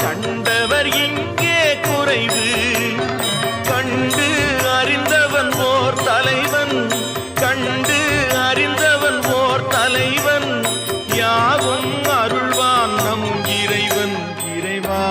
கண்டவர் இங்கே குறைவு கண்டு அறிந்தவன் ஓர் தலைவன் கண்டு அறிந்தவன் ஓர் தலைவன் யாவும் அருள்வான் நம் இறைவன் இறைவா